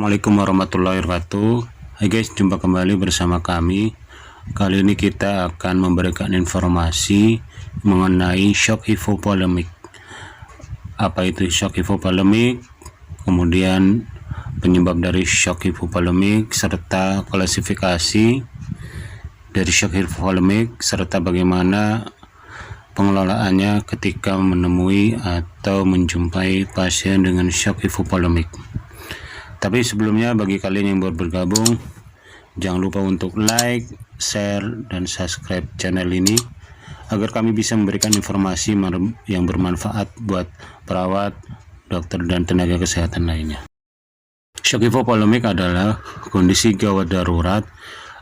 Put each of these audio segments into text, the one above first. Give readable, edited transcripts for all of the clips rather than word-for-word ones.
Assalamualaikum warahmatullahi wabarakatuh. Hai guys, jumpa kembali bersama kami. Kali ini kita akan memberikan informasi mengenai shock hypovolemic. Apa itu shock hypovolemic, kemudian penyebab dari shock hypovolemic, serta klasifikasi dari shock hypovolemic, serta bagaimana pengelolaannya ketika menemui atau menjumpai pasien dengan shock hypovolemic. Tapi sebelumnya, bagi kalian yang baru bergabung, jangan lupa untuk like, share, dan subscribe channel ini agar kami bisa memberikan informasi yang bermanfaat buat perawat, dokter, dan tenaga kesehatan lainnya. Shock hypovolemic adalah kondisi gawat darurat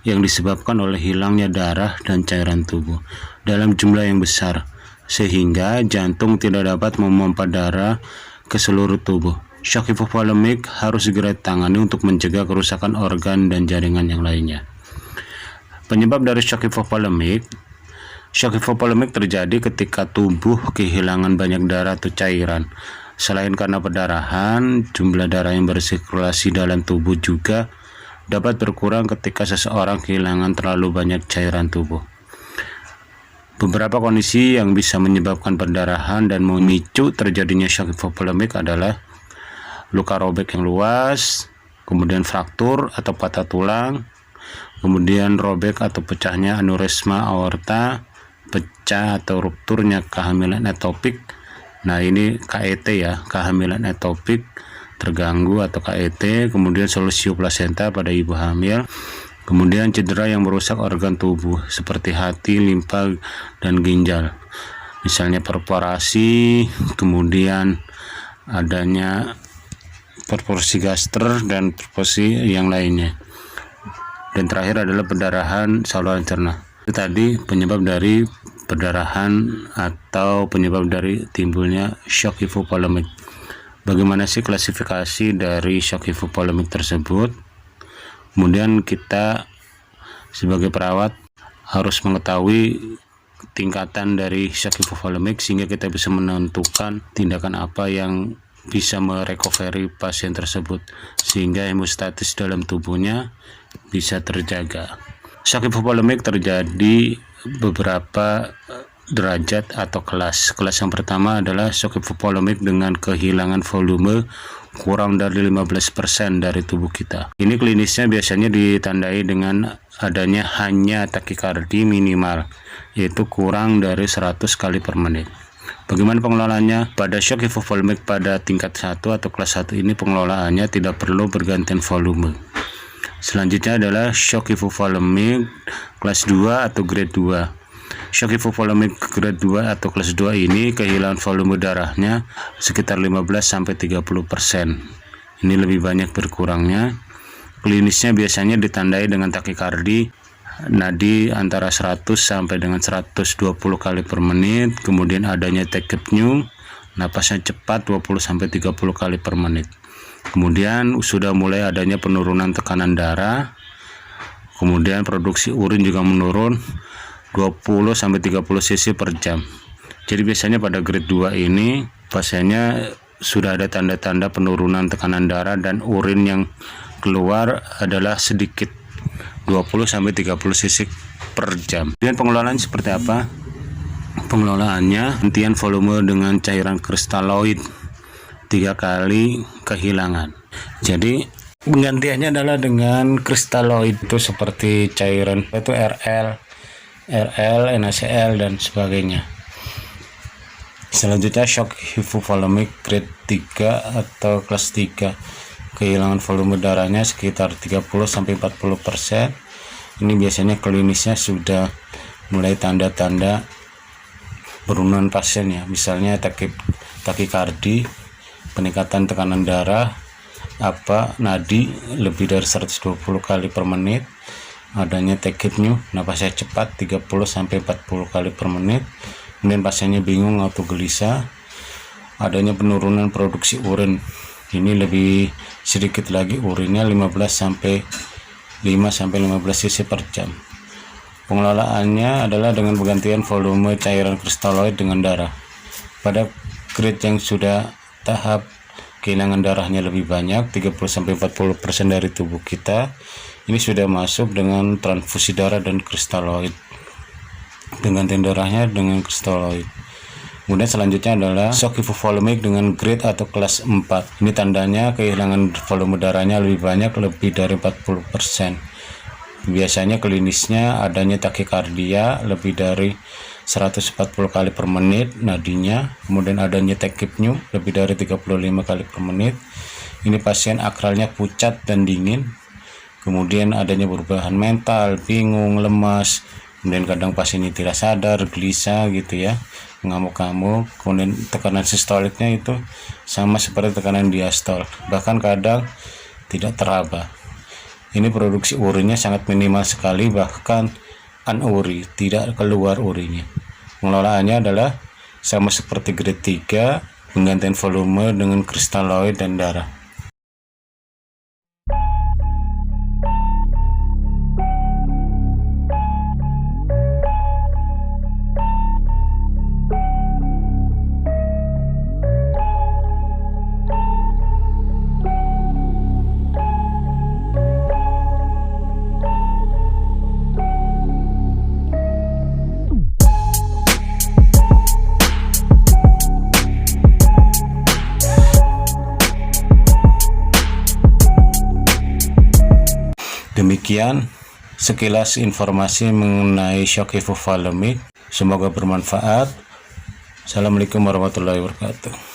yang disebabkan oleh hilangnya darah dan cairan tubuh dalam jumlah yang besar, sehingga jantung tidak dapat memompa darah ke seluruh tubuh. Shock hypovolemic harus segera ditangani untuk mencegah kerusakan organ dan jaringan yang lainnya. Penyebab dari shock hypovolemic terjadi ketika tubuh kehilangan banyak darah atau cairan. Selain karena perdarahan, jumlah darah yang bersirkulasi dalam tubuh juga dapat berkurang ketika seseorang kehilangan terlalu banyak cairan tubuh. Beberapa kondisi yang bisa menyebabkan perdarahan dan memicu terjadinya shock hypovolemic adalah luka robek yang luas, kemudian fraktur atau patah tulang, kemudian robek atau pecahnya aneurisma aorta, pecah atau rupturnya kehamilan ektopik. Nah, ini KET ya, kehamilan ektopik terganggu atau KET, kemudian solusio plasenta pada ibu hamil, kemudian cedera yang merusak organ tubuh seperti hati, limpa, dan ginjal, misalnya perforasi, kemudian adanya perforasi gastrer dan perforasi yang lainnya, dan terakhir adalah perdarahan saluran cerna. Itu tadi penyebab dari perdarahan atau penyebab dari timbulnya shock hypovolemic. Bagaimana sih klasifikasi dari shock hypovolemic tersebut? Kemudian kita sebagai perawat harus mengetahui tingkatan dari shock hypovolemic sehingga kita bisa menentukan tindakan apa yang bisa merecovery pasien tersebut sehingga hemostatis dalam tubuhnya bisa terjaga. Shock hypovolemic terjadi beberapa derajat atau kelas. Kelas yang pertama adalah shock hypovolemic dengan kehilangan volume kurang dari 15% dari tubuh kita. Ini klinisnya biasanya ditandai dengan adanya hanya takikardi minimal, yaitu kurang dari 100 kali per menit. Bagaimana pengelolaannya? Pada shock hypovolemic pada tingkat 1 atau kelas 1 ini pengelolaannya tidak perlu bergantian volume. Selanjutnya adalah shock hypovolemic kelas 2 atau grade 2. Shock hypovolemic grade 2 atau kelas 2 ini kehilangan volume darahnya sekitar 15-30%. Ini lebih banyak berkurangnya. Klinisnya biasanya ditandai dengan takikardi nadi antara 100 sampai dengan 120 kali per menit, kemudian adanya tachypnea, napasnya cepat 20 sampai 30 kali per menit. Kemudian sudah mulai adanya penurunan tekanan darah, kemudian produksi urin juga menurun 20 sampai 30 cc per jam. Jadi biasanya pada grade 2 ini pasiennya sudah ada tanda-tanda penurunan tekanan darah dan urin yang keluar adalah sedikit 20 sampai 30 cc per jam. Dan pengelolaan seperti apa? Pengelolaannya hentian volume dengan cairan kristaloid 3 kali kehilangan. Jadi penggantiannya adalah dengan kristaloid, itu seperti cairan itu RL, NaCl dan sebagainya. Selanjutnya shock hypovolemic grade 3 atau kelas 3. Kehilangan volume darahnya sekitar 30-40%. Ini biasanya klinisnya sudah mulai tanda-tanda penurunan pasien ya, misalnya takikardi, peningkatan tekanan darah, nadi lebih dari 120 kali per menit, adanya tachypnea, napasnya cepat 30-40 kali per menit, kemudian pasiennya bingung atau gelisah, adanya penurunan produksi urin. Ini lebih sedikit lagi, urinnya 5-15 cc per jam. Pengelolaannya adalah dengan penggantian volume cairan kristaloid dengan darah. Pada grade yang sudah tahap kehilangan darahnya lebih banyak, 30-40% dari tubuh kita ini sudah masuk dengan transfusi darah dan kristaloid, dengan darahnya dengan kristaloid. Kemudian selanjutnya adalah shock hipovolemic dengan grade atau kelas 4. Ini tandanya kehilangan volume darahnya lebih banyak, lebih dari 40%. Biasanya klinisnya adanya takikardia lebih dari 140 kali per menit nadinya, kemudian adanya tachypnea lebih dari 35 kali per menit. Ini pasien akralnya pucat dan dingin. Kemudian adanya perubahan mental, bingung, lemas, kemudian kadang pasien ini tidak sadar, gelisah gitu ya, ngamuk-ngamuk. Kemudian tekanan sistoliknya itu sama seperti tekanan diastol, bahkan kadang tidak teraba. Ini produksi urinnya sangat minimal sekali, bahkan anuri, tidak keluar urinnya. Pengelolaannya adalah sama seperti grade 3, penggantian volume dengan kristaloid dan darah. Demikian sekilas informasi mengenai shock hipovolemic. Semoga bermanfaat. Assalamualaikum warahmatullahi wabarakatuh.